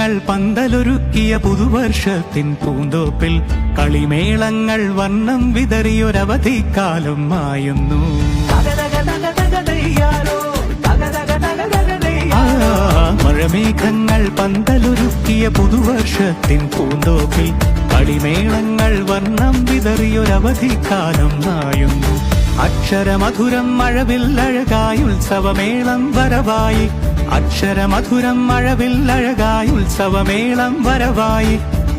മഴമേഘങ്ങൾ പന്തലൊരുക്കിയ പുതുവർഷത്തിൻ പൂന്തോപ്പിൽ കളിമേളങ്ങൾ വർണ്ണം വിതറിയൊരവധിക്കാലം മായുന്നു. മഴമേഘങ്ങൾ പന്തലൊരുക്കിയ പുതുവർഷത്തിൻ പൂന്തോപ്പിൽ കളിമേളങ്ങൾ വർണ്ണം വിതറിയൊരവധിക്കാലം മായുന്നു. അക്ഷരമധുരം മഴവില്ലഴകായി ഉത്സവമേളം വരവായി. അക്ഷരമധുരം മഴവില്ലഴകായി ഉത്സവമേളം വരവായി.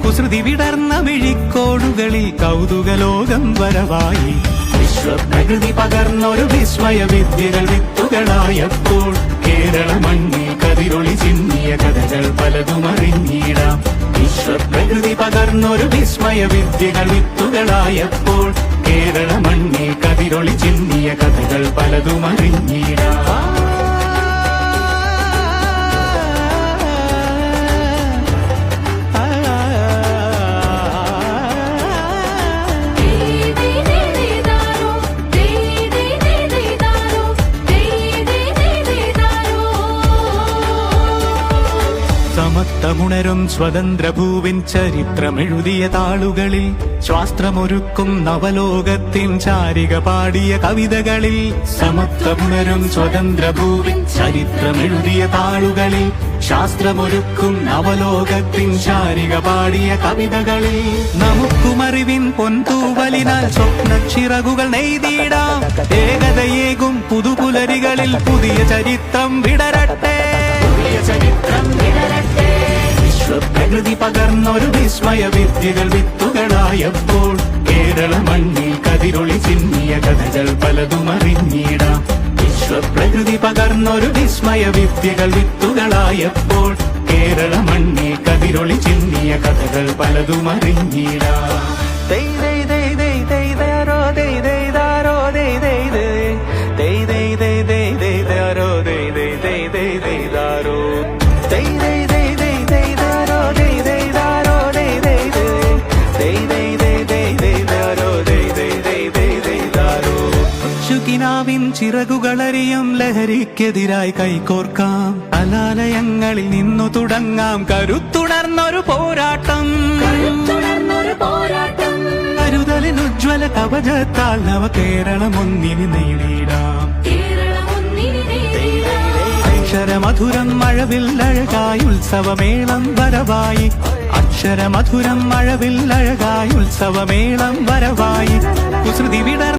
കുസൃതി വിടർന്ന മിഴിക്കോടുകളിൽ കൗതുകലോകം വരവായി. വിശ്വപ്രകൃതി പകർന്നൊരു വിസ്മയ വിദ്യകൾ വിത്തുകളായപ്പോൾ കേരള മണ്ണിൽ കതിരൊളി ചിന്നിയ കഥകൾ പലതും അറിഞ്ഞിടാം. വിശ്വപ്രകൃതി പകർന്നൊരു വിസ്മയ വിദ്യകൾ വിത്തുകളായപ്പോൾ കേരള മണ്ണിൽ കതിരൊളി ചിന്നിയ കഥകൾ പലതും അറിഞ്ഞിടാം. സമത്വമുണരും സ്വതന്ത്രഭൂവിൻ ചരിത്രമെഴുതിയ താളുകളിൽ ശാസ്ത്രമൊരുക്കും നവലോകത്തിൻ ചാരിക പാടിയ കവിതകളിൽ. സമത്വമുണരും സ്വതന്ത്രഭൂവിൻ ചരിത്രമെഴുതിയ താളുകളിൽ ശാസ്ത്രമൊരുക്കും നവലോകത്തിൻ ചാരിക പാടിയ കവിതകളിൽ. നമുക്കുമറിവിൻ പൊൻതൂവലിനാൽ സ്വപ്നച്ചിറകുകൾ നെയ്തിടാം. ഏകതയേകും പുതുപുലരികളിൽ പുതിയ ചരിത്രം വിടരട്ടെ. വിശ്വപ്രകൃതി പകർന്നൊരു വിസ്മയ വിദ്യകൾ വിത്തുകളായപ്പോൾ കേരള മണ്ണിൽ കതിരൊളി ചിന്നിയ കഥകൾ പലതും അറിഞ്ഞിടാം. വിശ്വപ്രകൃതി പകർന്നൊരു വിസ്മയ വിദ്യകൾ വിത്തുകളായപ്പോൾ കേരള മണ്ണിൽ കതിരൊളി ചിന്നിയ കഥകൾ പലതും അറിഞ്ഞിടാം. ിൻ ചിറകുകളറിയും ലഹരിക്കെതിരായി കൈകോർക്കാം. കലാലയങ്ങളിൽ നിന്നു തുടങ്ങാം കരുത്തുണർന്നൊരു പോരാട്ടം. കരുതലിനുജ്വല കവചത്താൽ നവ കേരളം ഒന്നിന് നേടിയിടാം. അക്ഷരമധുരം മഴവില്ലഴകായി ഉത്സവമേളം വരവായി. അക്ഷരമധുരം മഴവില്ലഴകായി ഉത്സവമേളം വരവായി. കുസൃതി വിടർ